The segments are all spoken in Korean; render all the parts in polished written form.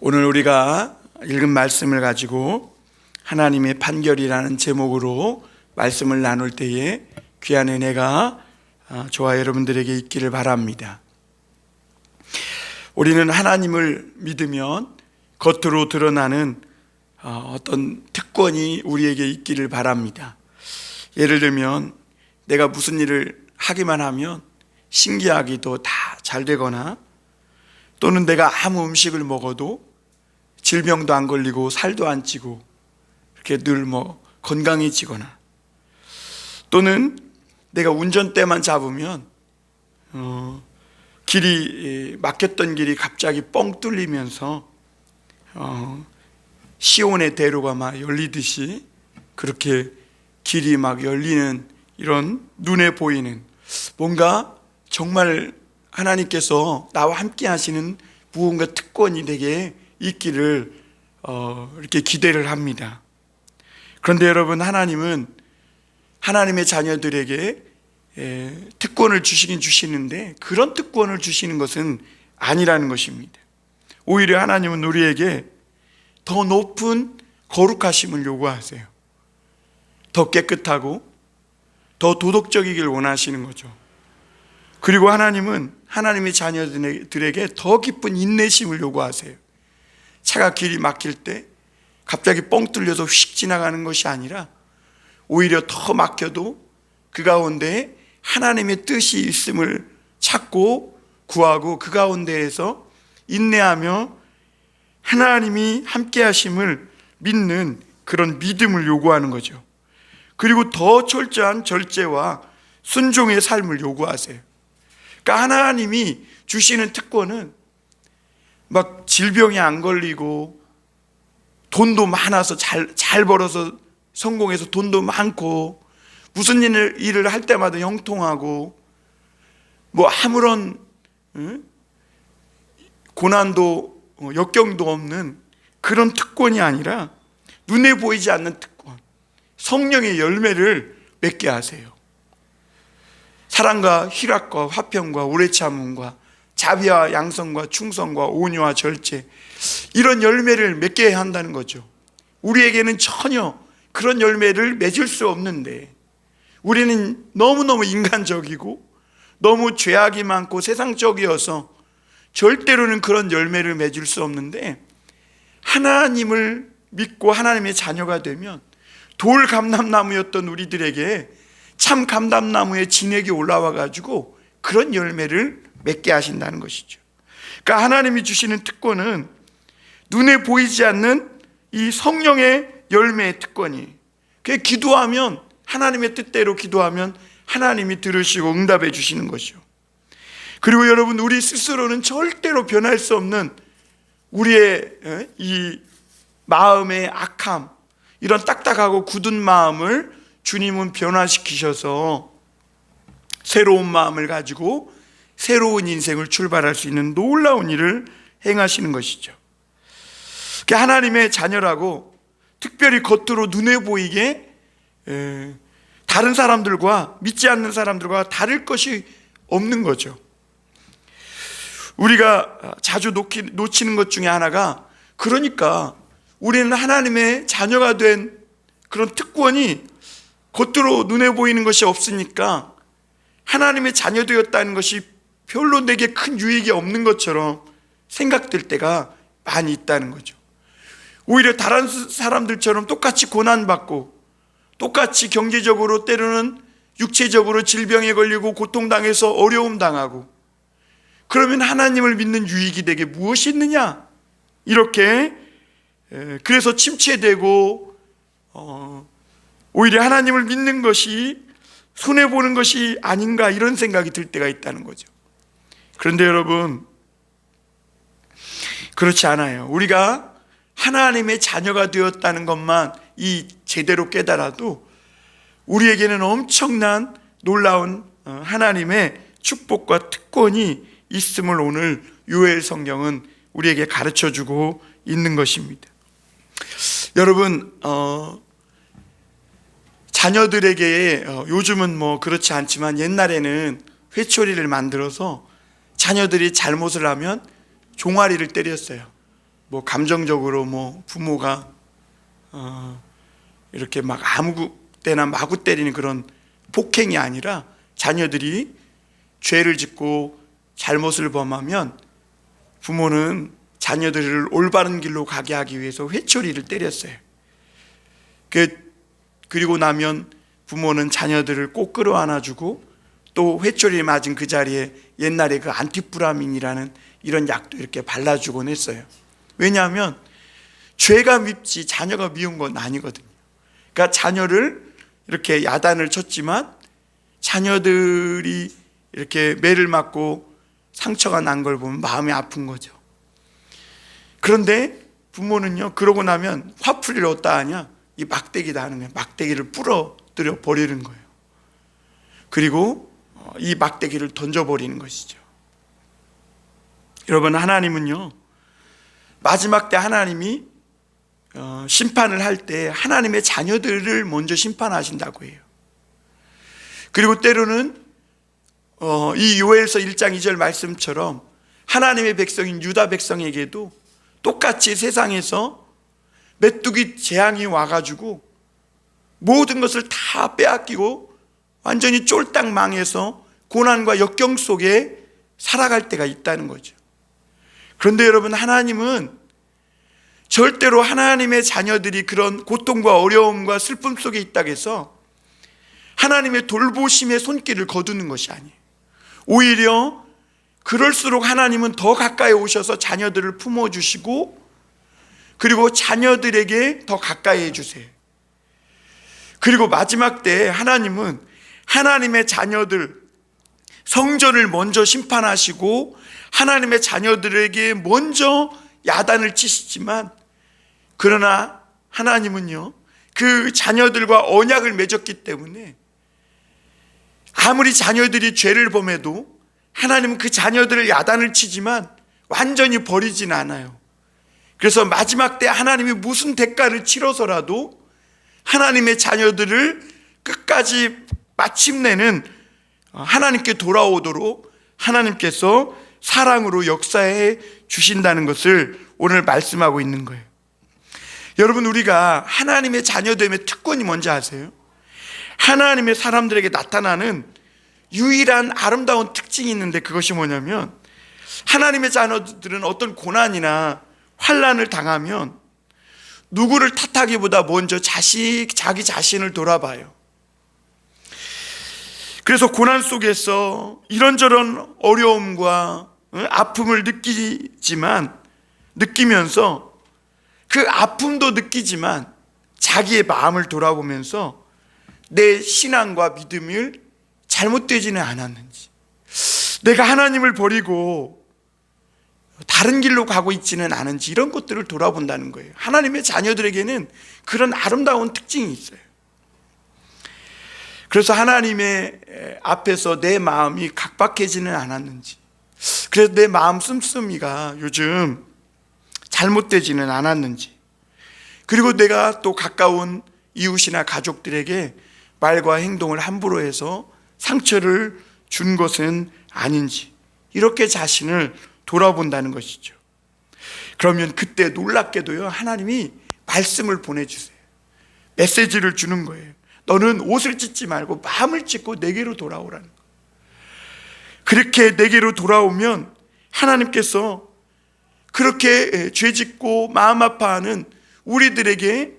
오늘 우리가 읽은 말씀을 가지고 하나님의 판결이라는 제목으로 말씀을 나눌 때에 귀한 은혜가 저와 여러분들에게 있기를 바랍니다. 우리는 하나님을 믿으면 겉으로 드러나는 어떤 특권이 우리에게 있기를 바랍니다. 예를 들면 내가 무슨 일을 하기만 하면 신기하기도 다 잘 되거나, 또는 내가 아무 음식을 먹어도 질병도 안 걸리고 살도 안 찌고 이렇게 늘 건강해지거나, 또는 내가 운전대만 잡으면 길이 막혔던 길이 갑자기 뻥 뚫리면서 시온의 대로가 막 열리듯이 그렇게 길이 막 열리는, 이런 눈에 보이는 뭔가 정말 하나님께서 나와 함께 하시는 무언가 특권이 내게 있기를 이렇게 기대를 합니다. 그런데 여러분, 하나님은 하나님의 자녀들에게 특권을 주시긴 주시는데 그런 특권을 주시는 것은 아니라는 것입니다. 오히려 하나님은 우리에게 더 높은 거룩하심을 요구하세요. 더 깨끗하고 더 도덕적이길 원하시는 거죠. 그리고 하나님은 하나님의 자녀들에게 더 깊은 인내심을 요구하세요. 차가 길이 막힐 때 갑자기 뻥 뚫려서 휙 지나가는 것이 아니라 오히려 더 막혀도 그 가운데 하나님의 뜻이 있음을 찾고 구하고 그 가운데에서 인내하며 하나님이 함께 하심을 믿는 그런 믿음을 요구하는 거죠. 그리고 더 철저한 절제와 순종의 삶을 요구하세요. 그러니까 하나님이 주시는 특권은 막 질병이 안 걸리고 돈도 많아서 잘 벌어서 성공해서 돈도 많고 무슨 일을 할 때마다 형통하고 아무런 고난도 역경도 없는 그런 특권이 아니라 눈에 보이지 않는 특권, 성령의 열매를 맺게 하세요. 사랑과 희락과 화평과 오래 참음과 자비와 양성과 충성과 온유와 절제, 이런 열매를 맺게 한다는 거죠. 우리에게는 전혀 그런 열매를 맺을 수 없는데, 우리는 너무너무 인간적이고 너무 죄악이 많고 세상적이어서 절대로는 그런 열매를 맺을 수 없는데, 하나님을 믿고 하나님의 자녀가 되면 돌 감람나무였던 우리들에게 참 감람나무의 진액이 올라와 가지고 그런 열매를 맺게 하신다는 것이죠. 그러니까 하나님이 주시는 특권은 눈에 보이지 않는 이 성령의 열매의 특권이, 그게 기도하면, 하나님의 뜻대로 기도하면 하나님이 들으시고 응답해 주시는 것이죠. 그리고 여러분, 우리 스스로는 절대로 변할 수 없는 우리의 이 마음의 악함, 이런 딱딱하고 굳은 마음을 주님은 변화시키셔서 새로운 마음을 가지고 새로운 인생을 출발할 수 있는 놀라운 일을 행하시는 것이죠. 하나님의 자녀라고 특별히 겉으로 눈에 보이게 다른 사람들과, 믿지 않는 사람들과 다를 것이 없는 거죠. 우리가 자주 놓치는 것 중에 하나가, 그러니까 우리는 하나님의 자녀가 된 그런 특권이 겉으로 눈에 보이는 것이 없으니까 하나님의 자녀 되었다는 것이 별로 내게 큰 유익이 없는 것처럼 생각될 때가 많이 있다는 거죠. 오히려 다른 사람들처럼 똑같이 고난받고 똑같이 경제적으로, 때로는 육체적으로 질병에 걸리고 고통당해서 어려움 당하고, 그러면 하나님을 믿는 유익이 내게 무엇이 있느냐, 이렇게 그래서 침체되고 오히려 하나님을 믿는 것이 손해보는 것이 아닌가, 이런 생각이 들 때가 있다는 거죠. 그런데 여러분, 그렇지 않아요. 우리가 하나님의 자녀가 되었다는 것만 제대로 깨달아도 우리에게는 엄청난 놀라운 하나님의 축복과 특권이 있음을 오늘 요엘 성경은 우리에게 가르쳐주고 있는 것입니다. 여러분, 자녀들에게 요즘은 그렇지 않지만 옛날에는 회초리를 만들어서 자녀들이 잘못을 하면 종아리를 때렸어요. 뭐 감정적으로 뭐 부모가 이렇게 막 아무 때나 마구 때리는 그런 폭행이 아니라 자녀들이 죄를 짓고 잘못을 범하면 부모는 자녀들을 올바른 길로 가게 하기 위해서 회초리를 때렸어요. 그리고 나면 부모는 자녀들을 꼭 끌어안아주고 또 회초리 맞은 그 자리에 옛날에 그 안티프라민이라는 이런 약도 이렇게 발라주곤 했어요. 왜냐하면 죄가 밉지 자녀가 미운 건 아니거든요. 그러니까 자녀를 이렇게 야단을 쳤지만 자녀들이 이렇게 매를 맞고 상처가 난 걸 보면 마음이 아픈 거죠. 그런데 부모는요, 그러고 나면 화풀이를 어디다 하냐? 이 막대기다 하는 거예요. 막대기를 부러뜨려 버리는 거예요. 그리고 이 막대기를 던져버리는 것이죠. 여러분, 하나님은요, 마지막 때 하나님이 심판을 할 때 하나님의 자녀들을 먼저 심판하신다고 해요. 그리고 때로는 이 요엘서 1장 2절 말씀처럼 하나님의 백성인 유다 백성에게도 똑같이 세상에서 메뚜기 재앙이 와가지고 모든 것을 다 빼앗기고 완전히 쫄딱 망해서 고난과 역경 속에 살아갈 때가 있다는 거죠. 그런데 여러분, 하나님은 절대로 하나님의 자녀들이 그런 고통과 어려움과 슬픔 속에 있다고 해서 하나님의 돌보심의 손길을 거두는 것이 아니에요. 오히려 그럴수록 하나님은 더 가까이 오셔서 자녀들을 품어주시고 그리고 자녀들에게 더 가까이 해주세요. 그리고 마지막 때 하나님은 하나님의 자녀들 성전을 먼저 심판하시고 하나님의 자녀들에게 먼저 야단을 치시지만, 그러나 하나님은요, 그 자녀들과 언약을 맺었기 때문에 아무리 자녀들이 죄를 범해도 하나님은 그 자녀들을 야단을 치지만 완전히 버리진 않아요. 그래서 마지막 때 하나님이 무슨 대가를 치러서라도 하나님의 자녀들을 끝까지 마침내는 하나님께 돌아오도록 하나님께서 사랑으로 역사해 주신다는 것을 오늘 말씀하고 있는 거예요. 여러분, 우리가 하나님의 자녀됨의 특권이 뭔지 아세요? 하나님의 사람들에게 나타나는 유일한 아름다운 특징이 있는데, 그것이 뭐냐면 하나님의 자녀들은 어떤 고난이나 환난을 당하면 누구를 탓하기보다 먼저 자기 자신을 돌아봐요. 그래서 고난 속에서 이런저런 어려움과 아픔을 느끼면서 그 아픔도 느끼지만 자기의 마음을 돌아보면서 내 신앙과 믿음을 잘못되지는 않았는지, 내가 하나님을 버리고 다른 길로 가고 있지는 않은지, 이런 것들을 돌아본다는 거예요. 하나님의 자녀들에게는 그런 아름다운 특징이 있어요. 그래서 하나님의 앞에서 내 마음이 각박해지는 않았는지, 그래서 내 마음 씀씀이가 요즘 잘못되지는 않았는지, 그리고 내가 또 가까운 이웃이나 가족들에게 말과 행동을 함부로 해서 상처를 준 것은 아닌지, 이렇게 자신을 돌아본다는 것이죠. 그러면 그때 놀랍게도요, 하나님이 말씀을 보내주세요. 메시지를 주는 거예요. 너는 옷을 찢지 말고 마음을 찢고 내게로 돌아오라는 거예요. 그렇게 내게로 돌아오면 하나님께서 그렇게 죄짓고 마음 아파하는 우리들에게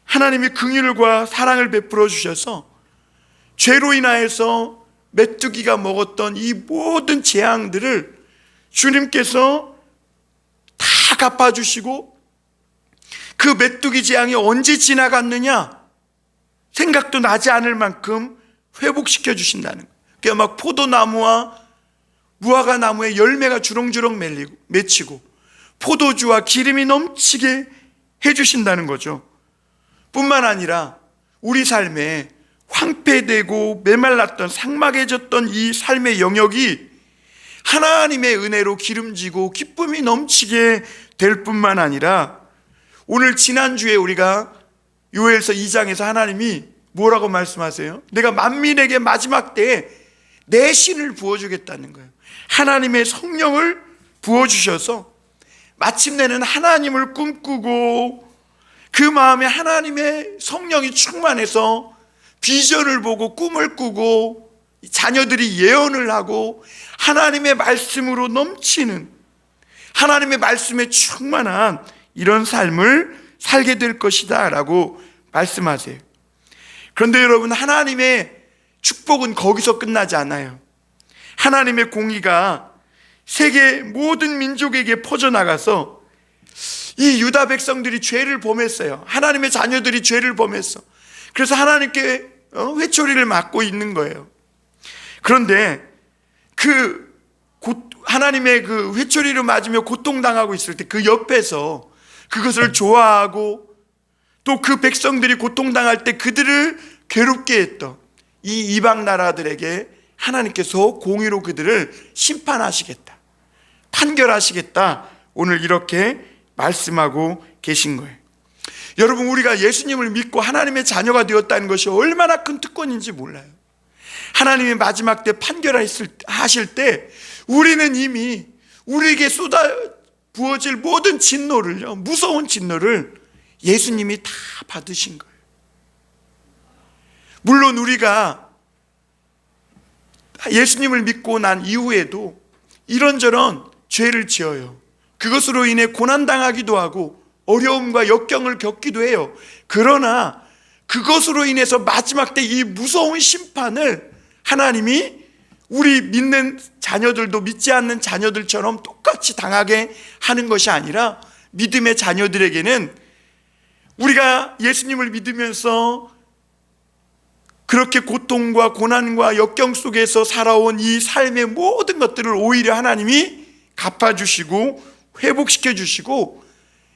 하나님의 긍휼과 사랑을 베풀어 주셔서 죄로 인하여서 메뚜기가 먹었던 이 모든 재앙들을 주님께서 다 갚아주시고, 그 메뚜기 재앙이 언제 지나갔느냐 생각도 나지 않을 만큼 회복시켜 주신다는 거예요. 그러니까 막 포도나무와 무화과 나무에 열매가 주렁주렁 맺히고 포도주와 기름이 넘치게 해주신다는 거죠. 뿐만 아니라 우리 삶에 황폐되고 메말랐던 삭막해졌던 이 삶의 영역이 하나님의 은혜로 기름지고 기쁨이 넘치게 될 뿐만 아니라, 오늘 지난주에 우리가 요엘서 2장에서 하나님이 뭐라고 말씀하세요? 내가 만민에게 마지막 때에 내 신을 부어주겠다는 거예요. 하나님의 성령을 부어주셔서 마침내는 하나님을 꿈꾸고 그 마음에 하나님의 성령이 충만해서 비전을 보고 꿈을 꾸고 자녀들이 예언을 하고 하나님의 말씀으로 넘치는, 하나님의 말씀에 충만한 이런 삶을 살게 될 것이다 라고 말씀하세요. 그런데 여러분, 하나님의 축복은 거기서 끝나지 않아요. 하나님의 공의가 세계 모든 민족에게 퍼져나가서 이 유다 백성들이 죄를 범했어요. 하나님의 자녀들이 죄를 범했어. 그래서 하나님께 회초리를 맞고 있는 거예요. 그런데 하나님의 그 회초리를 맞으며 고통당하고 있을 때 그 옆에서 그것을 좋아하고 또 그 백성들이 고통당할 때 그들을 괴롭게 했던 이 이방 나라들에게 하나님께서 공의로 그들을 심판하시겠다, 판결하시겠다, 오늘 이렇게 말씀하고 계신 거예요. 여러분, 우리가 예수님을 믿고 하나님의 자녀가 되었다는 것이 얼마나 큰 특권인지 몰라요. 하나님이 마지막 때 판결하실 때 우리는 이미 우리에게 쏟아 부어질 모든 진노를요, 무서운 진노를 예수님이 다 받으신 거예요. 물론 우리가 예수님을 믿고 난 이후에도 이런저런 죄를 지어요. 그것으로 인해 고난당하기도 하고 어려움과 역경을 겪기도 해요. 그러나 그것으로 인해서 마지막 때 이 무서운 심판을 하나님이 우리 믿는 자녀들도 믿지 않는 자녀들처럼 똑같이 당하게 하는 것이 아니라, 믿음의 자녀들에게는 우리가 예수님을 믿으면서 그렇게 고통과 고난과 역경 속에서 살아온 이 삶의 모든 것들을 오히려 하나님이 갚아주시고 회복시켜 주시고,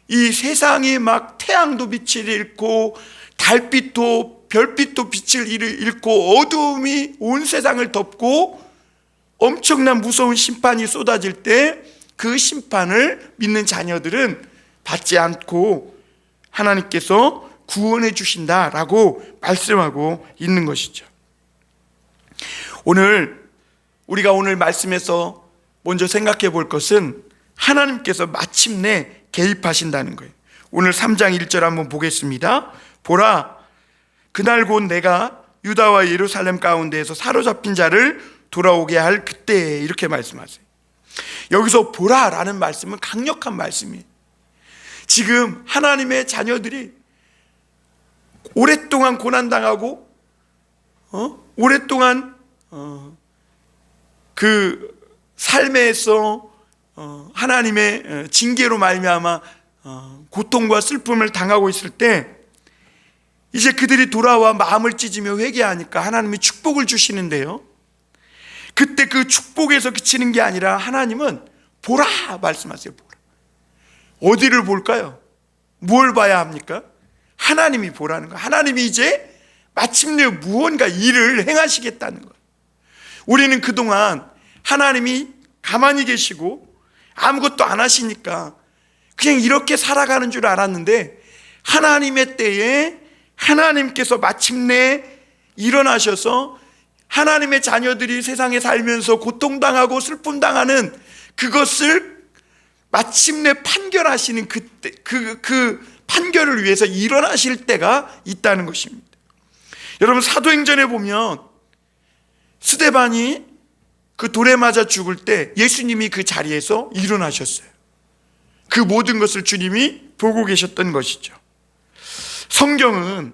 이 세상이 막 태양도 빛을 잃고 달빛도 별빛도 빛을 잃고 어두움이 온 세상을 덮고 엄청난 무서운 심판이 쏟아질 때 그 심판을 믿는 자녀들은 받지 않고 하나님께서 구원해 주신다라고 말씀하고 있는 것이죠. 우리가 오늘 말씀에서 먼저 생각해 볼 것은 하나님께서 마침내 개입하신다는 거예요. 오늘 3장 1절 한번 보겠습니다. 보라, 그날 곧 내가 유다와 예루살렘 가운데에서 사로잡힌 자를 돌아오게 할 그때에, 이렇게 말씀하세요. 여기서 보라라는 말씀은 강력한 말씀이에요. 지금 하나님의 자녀들이 오랫동안 고난당하고 오랫동안 그 삶에서 하나님의 징계로 말미암아 고통과 슬픔을 당하고 있을 때 이제 그들이 돌아와 마음을 찢으며 회개하니까 하나님이 축복을 주시는데요, 그때 그 축복에서 그치는 게 아니라 하나님은 보라 말씀하세요. 보라. 어디를 볼까요? 뭘 봐야 합니까? 하나님이 보라는 거예요. 하나님이 이제 마침내 무언가 일을 행하시겠다는 거예요. 우리는 그동안 하나님이 가만히 계시고 아무것도 안 하시니까 그냥 이렇게 살아가는 줄 알았는데, 하나님의 때에 하나님께서 마침내 일어나셔서 하나님의 자녀들이 세상에 살면서 고통당하고 슬픔당하는 그것을 마침내 판결하시는 그때, 그 판결을 위해서 일어나실 때가 있다는 것입니다. 여러분, 사도행전에 보면 스데반이 그 돌에 맞아 죽을 때 예수님이 그 자리에서 일어나셨어요. 그 모든 것을 주님이 보고 계셨던 것이죠. 성경은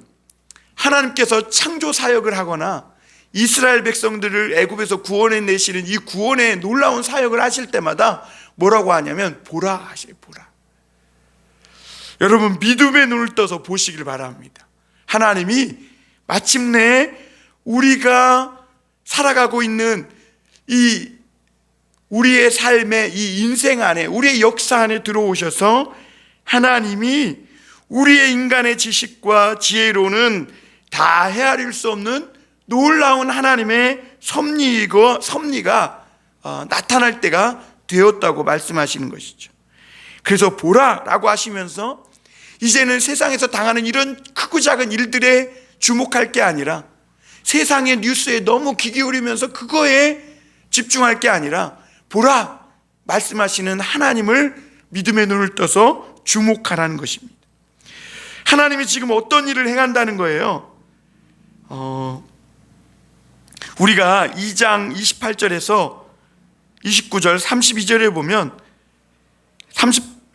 하나님께서 창조 사역을 하거나 이스라엘 백성들을 애굽에서 구원해 내시는 이 구원의 놀라운 사역을 하실 때마다 뭐라고 하냐면 보라 하세요. 보라. 여러분, 믿음의 눈을 떠서 보시길 바랍니다. 하나님이 마침내 우리가 살아가고 있는 이 우리의 삶의 이 인생 안에, 우리의 역사 안에 들어오셔서 하나님이 우리의 인간의 지식과 지혜로는 다 헤아릴 수 없는 놀라운 하나님의 섭리가 나타날 때가 되었다고 말씀하시는 것이죠. 그래서 보라라고 하시면서 이제는 세상에서 당하는 이런 크고 작은 일들에 주목할 게 아니라, 세상의 뉴스에 너무 귀 기울이면서 그거에 집중할 게 아니라 보라 말씀하시는 하나님을 믿음의 눈을 떠서 주목하라는 것입니다. 하나님이 지금 어떤 일을 행한다는 거예요? 우리가 2장 28절에서 29절 32절에 보면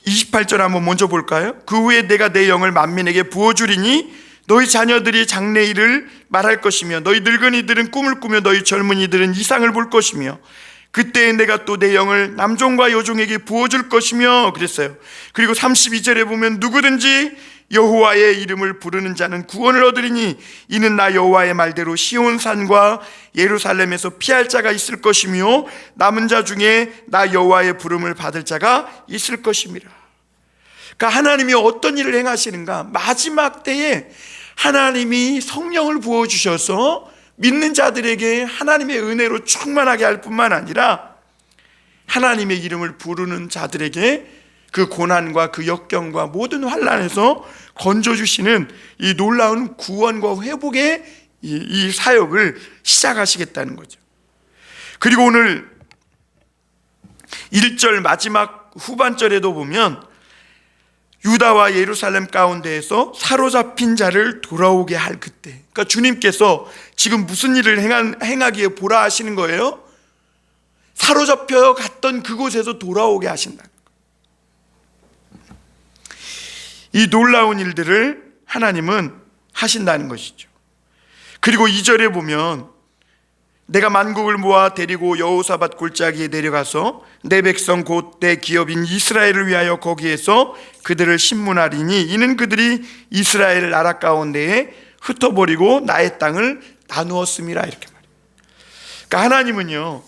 28절 한번 먼저 볼까요? 그 후에 내가 내 영을 만민에게 부어주리니 너희 자녀들이 장래일을 말할 것이며 너희 늙은이들은 꿈을 꾸며 너희 젊은이들은 이상을 볼 것이며 그때에 내가 또 내 영을 남종과 여종에게 부어줄 것이며 그랬어요. 그리고 32절에 보면 누구든지 여호와의 이름을 부르는 자는 구원을 얻으리니 이는 나 여호와의 말대로 시온산과 예루살렘에서 피할 자가 있을 것이며 남은 자 중에 나 여호와의 부름을 받을 자가 있을 것임이라. 그러니까 하나님이 어떤 일을 행하시는가? 마지막 때에 하나님이 성령을 부어주셔서 믿는 자들에게 하나님의 은혜로 충만하게 할 뿐만 아니라 하나님의 이름을 부르는 자들에게 그 고난과 그 역경과 모든 환난에서 건져주시는 이 놀라운 구원과 회복의 이 사역을 시작하시겠다는 거죠. 그리고 오늘 1절 마지막 후반절에도 보면 유다와 예루살렘 가운데에서 사로잡힌 자를 돌아오게 할 그때, 그러니까 주님께서 지금 무슨 일을 행하기에 보라 하시는 거예요? 사로잡혀 갔던 그곳에서 돌아오게 하신다. 이 놀라운 일들을 하나님은 하신다는 것이죠. 그리고 2절에 보면 내가 만국을 모아 데리고 여호사밧 골짜기에 내려가서 내 백성 곧 내 기업인 이스라엘을 위하여 거기에서 그들을 심문하리니 이는 그들이 이스라엘 나라 가운데에 흩어버리고 나의 땅을 나누었음이라. 이렇게 말해요. 그러니까 하나님은요,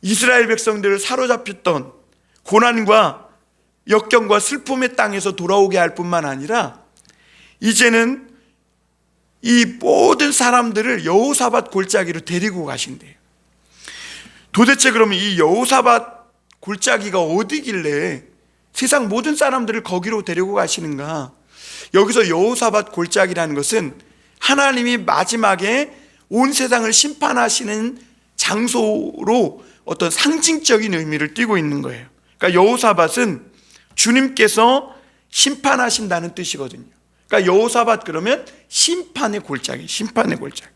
이스라엘 백성들을 사로잡혔던 고난과 역경과 슬픔의 땅에서 돌아오게 할 뿐만 아니라 이제는 이 모든 사람들을 여호사밧 골짜기로 데리고 가신대요. 도대체 그러면 이 여호사밧 골짜기가 어디길래 세상 모든 사람들을 거기로 데리고 가시는가? 여기서 여호사밧 골짜기라는 것은 하나님이 마지막에 온 세상을 심판하시는 장소로 어떤 상징적인 의미를 띠고 있는 거예요. 그러니까 여호사밧은 주님께서 심판하신다는 뜻이거든요. 그러니까 여호사밧 그러면 심판의 골짜기, 심판의 골짜기.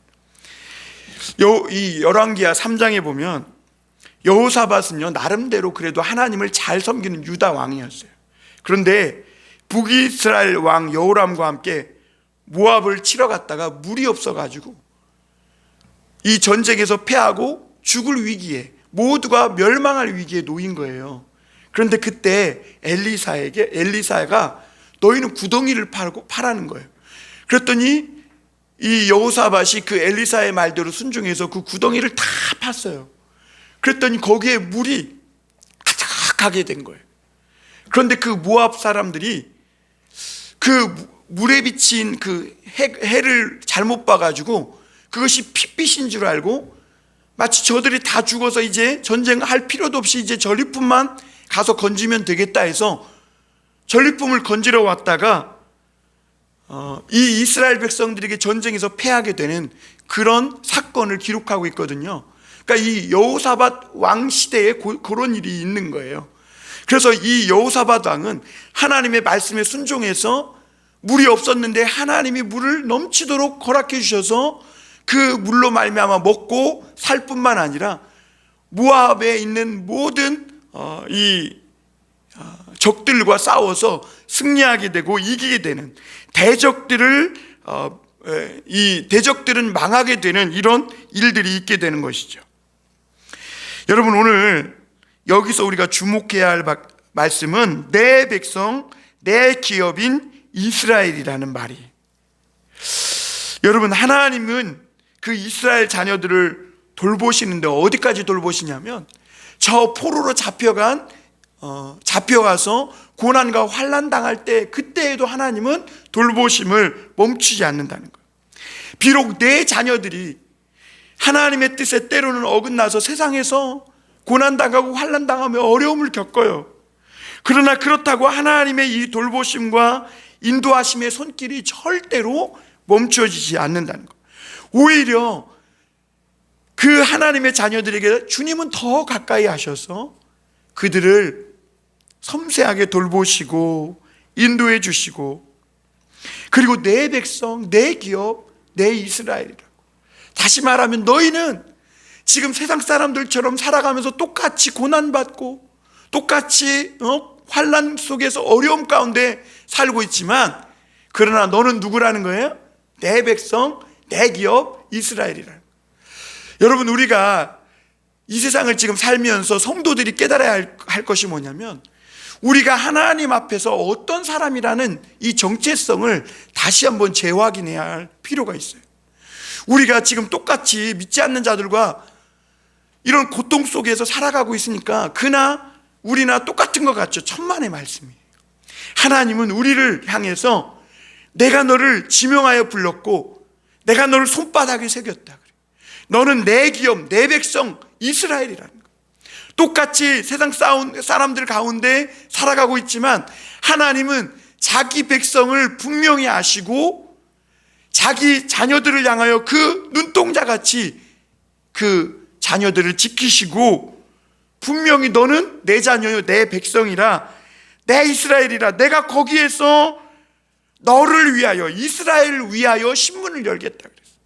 이 열왕기하 3장에 보면 여호사밧은요, 나름대로 그래도 하나님을 잘 섬기는 유다 왕이었어요. 그런데 북이스라엘 왕 여호람과 함께 모압을 치러 갔다가 물이 없어가지고 이 전쟁에서 패하고 죽을 위기에, 모두가 멸망할 위기에 놓인 거예요. 그런데 그때 엘리사가 너희는 구덩이를 파라는 거예요. 그랬더니 이 여호사밧이 그 엘리사의 말대로 순종해서 그 구덩이를 다 팠어요. 그랬더니 거기에 물이 가득하게 된 거예요. 그런데 그 모압 사람들이 그 물에 비친 그 해를 잘못 봐가지고 그것이 핏빛인 줄 알고 마치 저들이 다 죽어서 이제 전쟁할 필요도 없이 이제 전리품만 가서 건지면 되겠다 해서 전리품을 건지러 왔다가 이 이스라엘 백성들에게 전쟁에서 패하게 되는 그런 사건을 기록하고 있거든요. 그러니까 이 여호사밧 왕 시대에 그런 일이 있는 거예요. 그래서 이 여호사밧 왕은 하나님의 말씀에 순종해서 물이 없었는데 하나님이 물을 넘치도록 허락해 주셔서 그 물로 말미암아 먹고 살 뿐만 아니라 모압에 있는 모든 적들과 싸워서 승리하게 되고 이기게 되는 이 대적들은 망하게 되는 이런 일들이 있게 되는 것이죠. 여러분, 오늘 여기서 우리가 주목해야 할 말씀은 내 백성, 내 기업인 이스라엘이라는 말이. 여러분, 하나님은 그 이스라엘 자녀들을 돌보시는데 어디까지 돌보시냐면 저 포로로 잡혀가서 고난과 환난 당할 때 그때에도 하나님은 돌보심을 멈추지 않는다는 거예요. 비록 내 자녀들이 하나님의 뜻에 때로는 어긋나서 세상에서 고난당하고 환난당하며 어려움을 겪어요. 그러나 그렇다고 하나님의 이 돌보심과 인도하심의 손길이 절대로 멈춰지지 않는다는 거예요. 오히려 그 하나님의 자녀들에게 주님은 더 가까이 하셔서 그들을 섬세하게 돌보시고 인도해 주시고, 그리고 내 백성, 내 기업, 내 이스라엘이라고. 다시 말하면 너희는 지금 세상 사람들처럼 살아가면서 똑같이 고난받고 똑같이 환난 속에서 어려움 가운데 살고 있지만, 그러나 너는 누구라는 거예요? 내 백성, 내 기업, 이스라엘이라는 거예요. 여러분, 우리가 이 세상을 지금 살면서 성도들이 깨달아야 할 것이 뭐냐면, 우리가 하나님 앞에서 어떤 사람이라는 이 정체성을 다시 한번 재확인해야 할 필요가 있어요. 우리가 지금 똑같이 믿지 않는 자들과 이런 고통 속에서 살아가고 있으니까 그나 우리나 똑같은 것 같죠. 천만의 말씀이에요. 하나님은 우리를 향해서 내가 너를 지명하여 불렀고 내가 너를 손바닥에 새겼다 그래. 너는 내 기업, 내 백성 이스라엘이라는 거예요. 똑같이 세상 사람들 가운데 살아가고 있지만 하나님은 자기 백성을 분명히 아시고 자기 자녀들을 향하여 그 눈동자같이 그 자녀들을 지키시고, 분명히 너는 내 자녀요, 내 백성이라, 내 이스라엘이라, 내가 거기에서 너를 위하여, 이스라엘을 위하여 신문을 열겠다 그랬어요.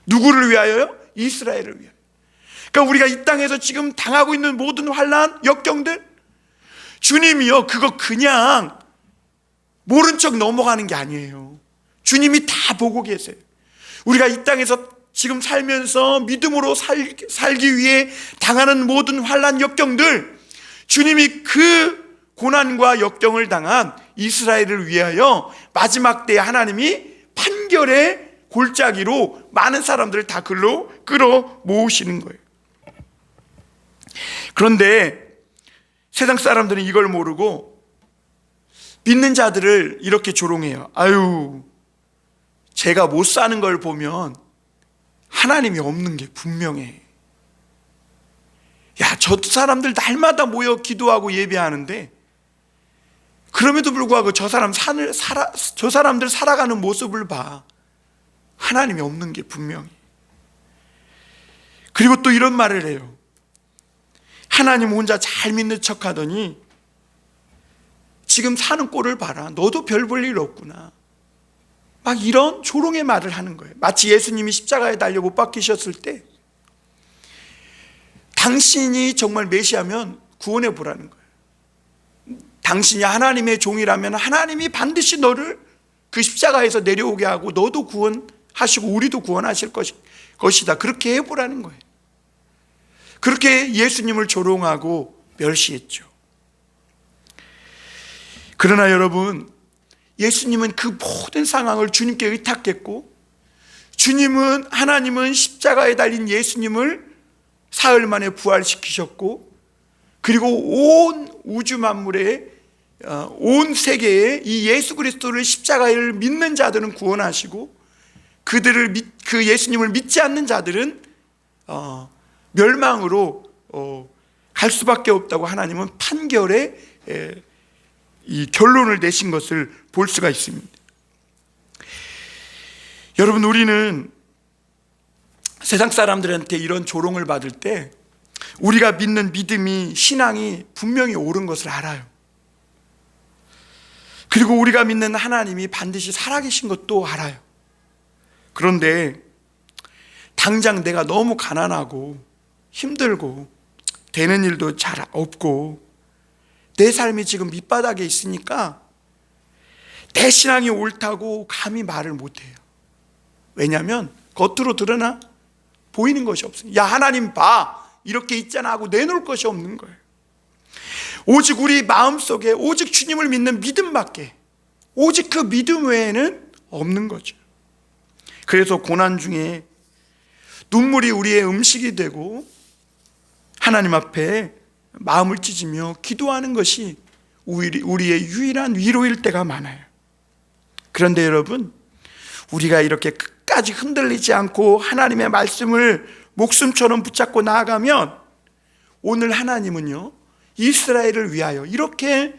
누구를 위하여요? 이스라엘을 위하여. 그러니까 우리가 이 땅에서 지금 당하고 있는 모든 환난, 역경들, 주님이요, 그거 그냥 모른 척 넘어가는 게 아니에요. 주님이 다 보고 계세요. 우리가 이 땅에서 지금 살면서 믿음으로 살기 위해 당하는 모든 환난, 역경들, 주님이 그 고난과 역경을 당한 이스라엘을 위하여 마지막 때에 하나님이 판결의 골짜기로 많은 사람들을 다 글로 끌어 모으시는 거예요. 그런데 세상 사람들은 이걸 모르고 믿는 자들을 이렇게 조롱해요. 아유, 제가 못 사는 걸 보면 하나님이 없는 게 분명해. 야, 저 사람들 날마다 모여 기도하고 예배하는데 그럼에도 불구하고 저 사람들 살아가는 모습을 봐. 하나님이 없는 게 분명해. 그리고 또 이런 말을 해요. 하나님 혼자 잘 믿는 척 하더니 지금 사는 꼴을 봐라. 너도 별 볼 일 없구나. 막 이런 조롱의 말을 하는 거예요. 마치 예수님이 십자가에 달려 못 박히셨을 때 당신이 정말 메시아면 구원해 보라는 거예요. 당신이 하나님의 종이라면 하나님이 반드시 너를 그 십자가에서 내려오게 하고 너도 구원하시고 우리도 구원하실 것이다. 그렇게 해보라는 거예요. 그렇게 예수님을 조롱하고 멸시했죠. 그러나 여러분, 예수님은 그 모든 상황을 주님께 의탁했고, 하나님은 십자가에 달린 예수님을 사흘 만에 부활시키셨고, 그리고 온 우주 만물에, 온 세계에 이 예수 그리스도를 십자가를 믿는 자들은 구원하시고, 그 예수님을 믿지 않는 자들은 멸망으로 갈 수밖에 없다고 하나님은 판결에 이 결론을 내신 것을 볼 수가 있습니다. 여러분, 우리는 세상 사람들한테 이런 조롱을 받을 때 우리가 믿는 믿음이, 신앙이 분명히 옳은 것을 알아요. 그리고 우리가 믿는 하나님이 반드시 살아계신 것도 알아요. 그런데 당장 내가 너무 가난하고 힘들고 되는 일도 잘 없고 내 삶이 지금 밑바닥에 있으니까 내 신앙이 옳다고 감히 말을 못해요. 왜냐하면 겉으로 드러나 보이는 것이 없어요. 야, 하나님 봐, 이렇게 있잖아 하고 내놓을 것이 없는 거예요. 오직 우리 마음속에 오직 주님을 믿는 믿음밖에, 오직 그 믿음 외에는 없는 거죠. 그래서 고난 중에 눈물이 우리의 음식이 되고 하나님 앞에 마음을 찢으며 기도하는 것이 우리의 유일한 위로일 때가 많아요. 그런데 여러분, 우리가 이렇게 끝까지 흔들리지 않고 하나님의 말씀을 목숨처럼 붙잡고 나아가면 오늘 하나님은요, 이스라엘을 위하여 이렇게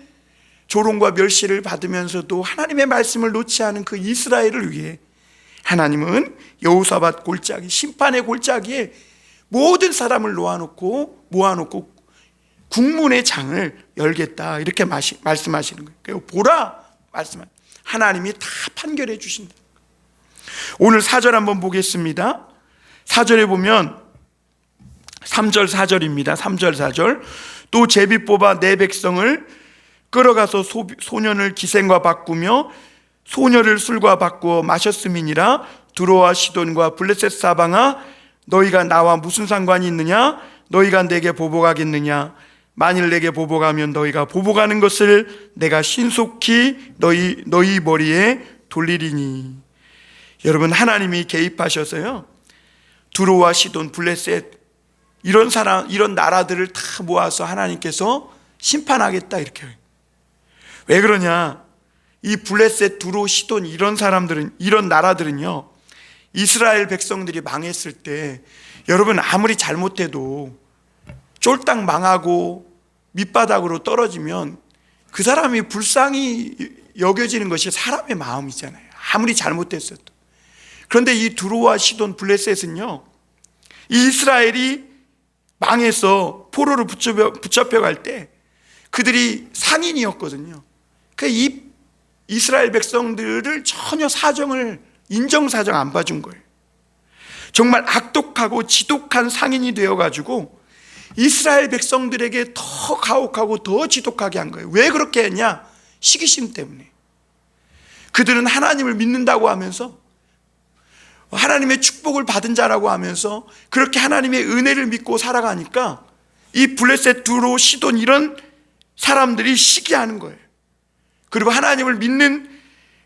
조롱과 멸시를 받으면서도 하나님의 말씀을 놓지 않은 그 이스라엘을 위해 하나님은 여호사밧 골짜기, 심판의 골짜기에 모든 사람을 모아놓고 국문의 장을 열겠다, 이렇게 말씀하시는 거예요. 보라 말씀하시는, 하나님이 다 판결해 주신다. 오늘 4절 한번 보겠습니다. 4절에 보면 3절 4절입니다. 3절 4절. 또 제비 뽑아 내 백성을 끌어가서 소년을 기생과 바꾸며 소녀를 술과 바꾸어 마셨음이니라. 두로와 시돈과 블레셋 사방아, 너희가 나와 무슨 상관이 있느냐? 너희가 내게 보복하겠느냐? 만일 내게 보복하면 너희가 보복하는 것을 내가 신속히 너희 머리에 돌리리니. 여러분, 하나님이 개입하셔서요, 두로와 시돈, 블레셋 이런 나라들을 다 모아서 하나님께서 심판하겠다, 이렇게. 왜 그러냐? 이 블레셋, 두로, 시돈 이런 나라들은요, 이스라엘 백성들이 망했을 때 여러분, 아무리 잘못해도 쫄딱 망하고 밑바닥으로 떨어지면 그 사람이 불쌍히 여겨지는 것이 사람의 마음이잖아요, 아무리 잘못했어도. 그런데 이 두로와 시돈, 블레셋은요, 이 이스라엘이 망해서 포로로 붙잡혀갈 때 그들이 상인이었거든요. 이 이스라엘 백성들을 전혀 인정사정 안 봐준 거예요. 정말 악독하고 지독한 상인이 되어가지고 이스라엘 백성들에게 더 가혹하고 더 지독하게 한 거예요. 왜 그렇게 했냐? 시기심 때문에. 그들은 하나님을 믿는다고 하면서, 하나님의 축복을 받은 자라고 하면서 그렇게 하나님의 은혜를 믿고 살아가니까 이 블레셋, 두로, 시돈 이런 사람들이 시기하는 거예요. 그리고 하나님을 믿는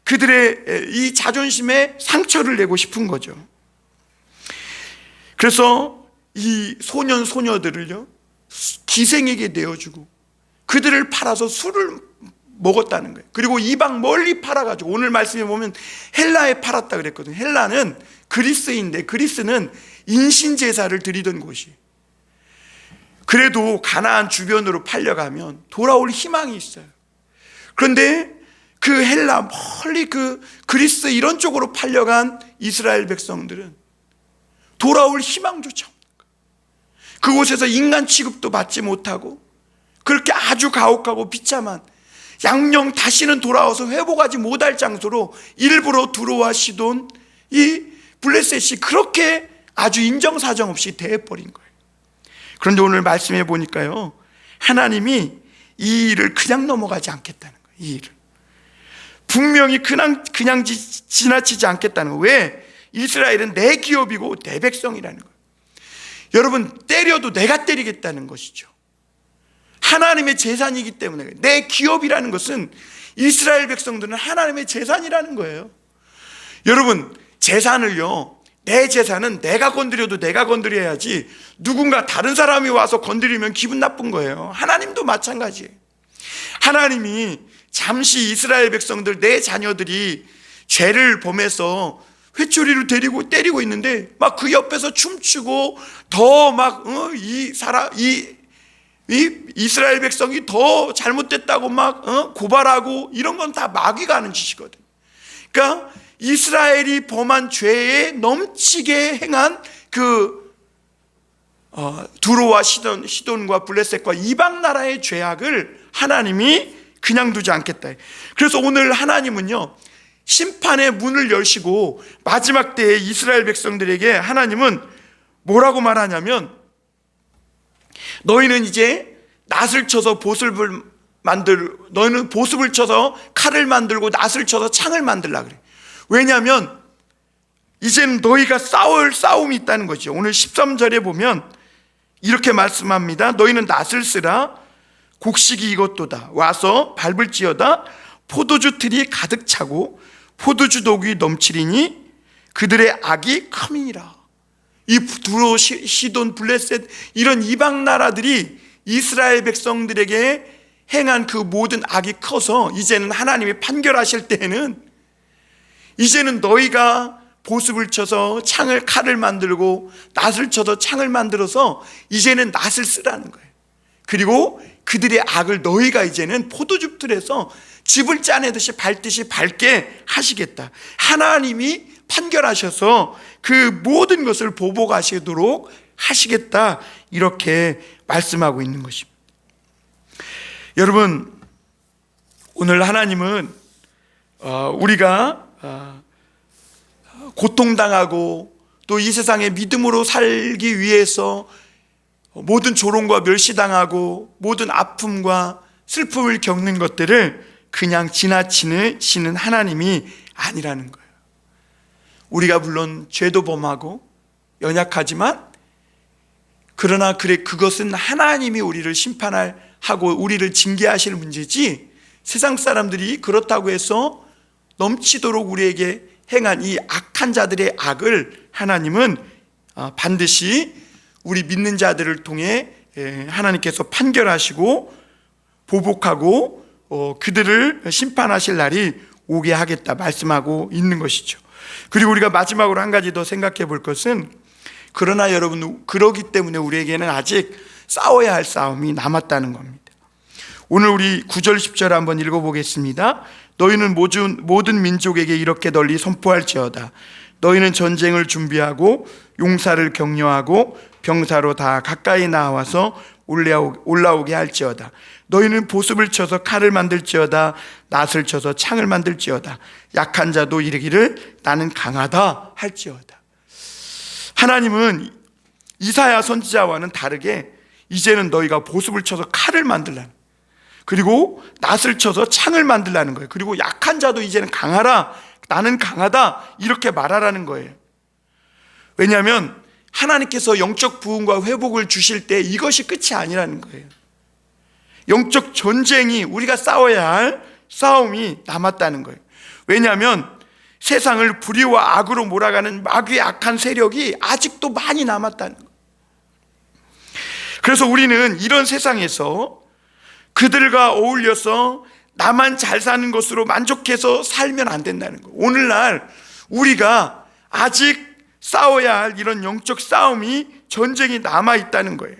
그들의 이 자존심에 상처를 내고 싶은 거죠. 그래서 이 소년, 소녀들을요, 기생에게 내어주고 그들을 팔아서 술을 먹었다는 거예요. 그리고 이방 멀리 팔아가지고, 오늘 말씀에 보면 헬라에 팔았다 그랬거든요. 헬라는 그리스인데, 그리스는 인신제사를 드리던 곳이. 그래도 가나안 주변으로 팔려가면 돌아올 희망이 있어요. 그런데 그 헬라 멀리 그 그리스 이런 쪽으로 팔려간 이스라엘 백성들은 돌아올 희망조차 없는 거예요. 그곳에서 인간 취급도 받지 못하고 그렇게 아주 가혹하고 비참한, 양령 다시는 돌아와서 회복하지 못할 장소로 일부러 두로와 시돈, 이 블레셋이 그렇게 아주 인정사정 없이 대해버린 거예요. 그런데 오늘 말씀해 보니까요, 하나님이 이 일을 그냥 넘어가지 않겠다는 거예요. 이 일을 분명히 그냥 지나치지 않겠다는 거예요. 왜? 이스라엘은 내 기업이고 내 백성이라는 거예요. 여러분, 때려도 내가 때리겠다는 것이죠. 하나님의 재산이기 때문에. 내 기업이라는 것은 이스라엘 백성들은 하나님의 재산이라는 거예요. 여러분, 재산을요, 내 재산은 내가 건드려도 내가 건드려야지 누군가 다른 사람이 와서 건드리면 기분 나쁜 거예요. 하나님도 마찬가지예요. 하나님이 잠시 이스라엘 백성들, 내 자녀들이 죄를 범해서 회초리로 때리고 있는데 막 그 옆에서 춤추고 더 막 이스라엘 백성이 더 잘못됐다고 막 고발하고, 이런 건 다 마귀가 하는 짓이거든. 그러니까 이스라엘이 범한 죄에 넘치게 행한 두로와 시돈과 블레셋과 이방 나라의 죄악을 하나님이 그냥 두지 않겠다. 그래서 오늘 하나님은요, 심판의 문을 여시고 마지막 때에 이스라엘 백성들에게 하나님은 뭐라고 말하냐면, 너희는 이제 낫을 쳐서 너희는 보습을 쳐서 칼을 만들고 낫을 쳐서 창을 만들라 그래. 왜냐하면 이제는 너희가 싸울 싸움이 있다는 거죠. 오늘 13절에 보면 이렇게 말씀합니다. 너희는 낫을 쓰라. 곡식이 이것도다. 와서 밟을지어다. 포도주 틀이 가득 차고 포도주 독이 넘치리니 그들의 악이 큼이니라. 이 두로, 시돈, 블레셋 이런 이방 나라들이 이스라엘 백성들에게 행한 그 모든 악이 커서 이제는 하나님이 판결하실 때에는, 이제는 너희가 보습을 쳐서 칼을 만들고 낫을 쳐서 창을 만들어서 이제는 낫을 쓰라는 거예요. 그리고 그들의 악을 너희가 이제는 포도즙 틀에서 즙을 짜내듯이 밟듯이 밟게 하시겠다. 하나님이 판결하셔서 그 모든 것을 보복하시도록 하시겠다, 이렇게 말씀하고 있는 것입니다. 여러분, 오늘 하나님은 우리가 고통당하고 또 이 세상에 믿음으로 살기 위해서 모든 조롱과 멸시당하고 모든 아픔과 슬픔을 겪는 것들을 그냥 지나치는 하나님이 아니라는 거예요. 우리가 물론 죄도 범하고 연약하지만, 그러나 그것은 하나님이 우리를 심판하고 우리를 징계하실 문제지, 세상 사람들이 그렇다고 해서 넘치도록 우리에게 행한 이 악한 자들의 악을 하나님은 반드시 우리 믿는 자들을 통해 하나님께서 판결하시고 보복하고 그들을 심판하실 날이 오게 하겠다 말씀하고 있는 것이죠. 그리고 우리가 마지막으로 한 가지 더 생각해 볼 것은, 그러나 여러분, 그러기 때문에 우리에게는 아직 싸워야 할 싸움이 남았다는 겁니다. 오늘 우리 9절 10절 한번 읽어보겠습니다. 너희는 모든 민족에게 이렇게 널리 선포할지어다. 너희는 전쟁을 준비하고 용사를 격려하고 병사로 다 가까이 나와서 올라오게 할지어다. 너희는 보습을 쳐서 칼을 만들지어다. 낫을 쳐서 창을 만들지어다. 약한 자도 이르기를 나는 강하다 할지어다. 하나님은 이사야 선지자와는 다르게 이제는 너희가 보습을 쳐서 칼을 만들라는, 그리고 낫을 쳐서 창을 만들라는 거예요. 그리고 약한 자도 이제는 강하라, 나는 강하다, 이렇게 말하라는 거예요. 왜냐하면 하나님께서 영적 부흥과 회복을 주실 때 이것이 끝이 아니라는 거예요. 영적 전쟁이, 우리가 싸워야 할 싸움이 남았다는 거예요. 왜냐하면 세상을 불의와 악으로 몰아가는 마귀의 악한 세력이 아직도 많이 남았다는 거예요. 그래서 우리는 이런 세상에서 그들과 어울려서 나만 잘 사는 것으로 만족해서 살면 안 된다는 거예요. 오늘날 우리가 아직 싸워야 할 이런 영적 싸움이, 전쟁이 남아있다는 거예요.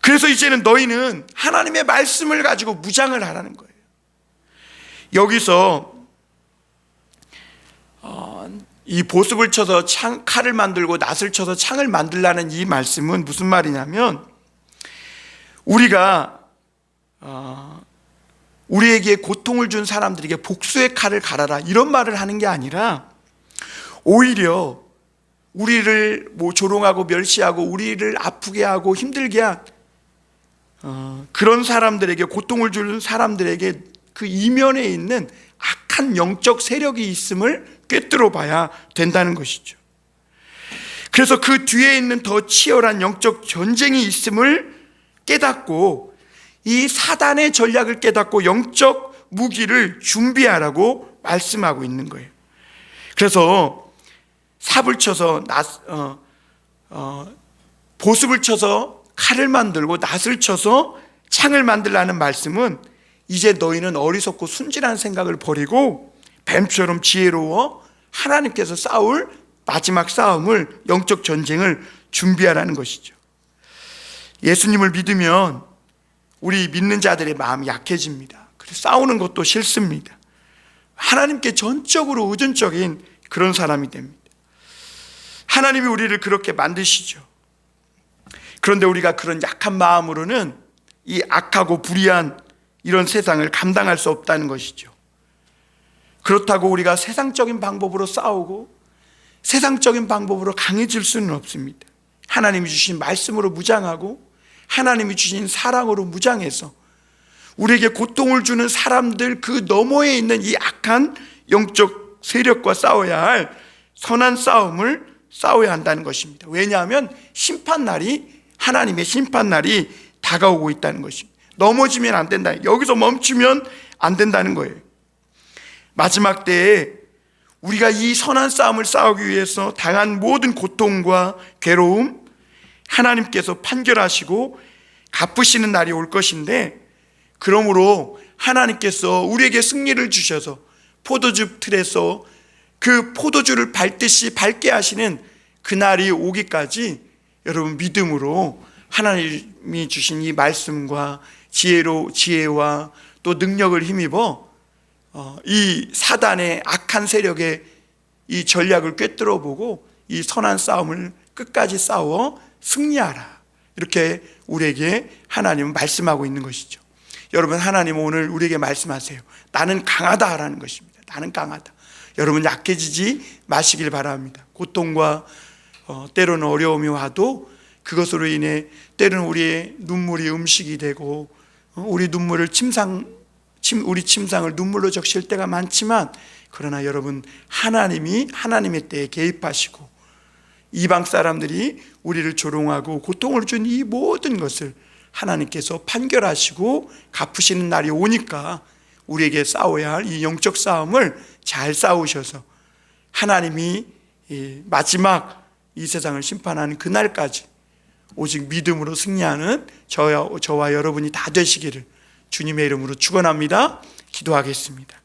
그래서 이제는 너희는 하나님의 말씀을 가지고 무장을 하라는 거예요. 여기서 이 보습을 쳐서 칼을 만들고 낫을 쳐서 창을 만들라는 이 말씀은 무슨 말이냐면, 우리가 우리에게 고통을 준 사람들에게 복수의 칼을 갈아라, 이런 말을 하는 게 아니라, 오히려 우리를 조롱하고 멸시하고 우리를 아프게 하고 힘들게 한 그런 사람들에게, 고통을 주는 사람들에게 그 이면에 있는 악한 영적 세력이 있음을 꿰뚫어 봐야 된다는 것이죠. 그래서 그 뒤에 있는 더 치열한 영적 전쟁이 있음을 깨닫고, 이 사단의 전략을 깨닫고 영적 무기를 준비하라고 말씀하고 있는 거예요. 그래서 삽을 쳐서 보습을 쳐서 칼을 만들고 낫을 쳐서 창을 만들라는 말씀은, 이제 너희는 어리석고 순진한 생각을 버리고 뱀처럼 지혜로워 하나님께서 싸울 마지막 싸움을, 영적 전쟁을 준비하라는 것이죠. 예수님을 믿으면 우리 믿는 자들의 마음이 약해집니다. 그래서 싸우는 것도 싫습니다. 하나님께 전적으로 의존적인 그런 사람이 됩니다. 하나님이 우리를 그렇게 만드시죠. 그런데 우리가 그런 약한 마음으로는 이 악하고 불의한 이런 세상을 감당할 수 없다는 것이죠. 그렇다고 우리가 세상적인 방법으로 싸우고 세상적인 방법으로 강해질 수는 없습니다. 하나님이 주신 말씀으로 무장하고 하나님이 주신 사랑으로 무장해서 우리에게 고통을 주는 사람들 그 너머에 있는 이 악한 영적 세력과 싸워야 할 선한 싸움을 싸워야 한다는 것입니다. 왜냐하면 하나님의 심판날이 다가오고 있다는 것입니다. 넘어지면 안 된다, 여기서 멈추면 안 된다는 거예요. 마지막 때에 우리가 이 선한 싸움을 싸우기 위해서 당한 모든 고통과 괴로움, 하나님께서 판결하시고 갚으시는 날이 올 것인데, 그러므로 하나님께서 우리에게 승리를 주셔서 포도주 틀에서 그 포도주를 밟듯이 밟게 하시는 그날이 오기까지 여러분 믿음으로 하나님이 주신 이 말씀과 지혜와 또 능력을 힘입어 이 사단의 악한 세력의 이 전략을 꿰뚫어 보고 이 선한 싸움을 끝까지 싸워 승리하라, 이렇게 우리에게 하나님은 말씀하고 있는 것이죠. 여러분, 하나님 오늘 우리에게 말씀하세요. 나는 강하다라는 것입니다. 나는 강하다. 여러분, 약해지지 마시길 바랍니다. 고통과 때로는 어려움이 와도 그것으로 인해 때로는 우리의 눈물이 음식이 되고 우리 눈물을 우리 침상을 눈물로 적실 때가 많지만, 그러나 여러분, 하나님의 때에 개입하시고 이방 사람들이 우리를 조롱하고 고통을 준 이 모든 것을 하나님께서 판결하시고 갚으시는 날이 오니까 우리에게 싸워야 할 이 영적 싸움을 잘 싸우셔서 하나님이 마지막 이 세상을 심판하는 그날까지 오직 믿음으로 승리하는 저와 여러분이 다 되시기를 주님의 이름으로 축원합니다. 기도하겠습니다.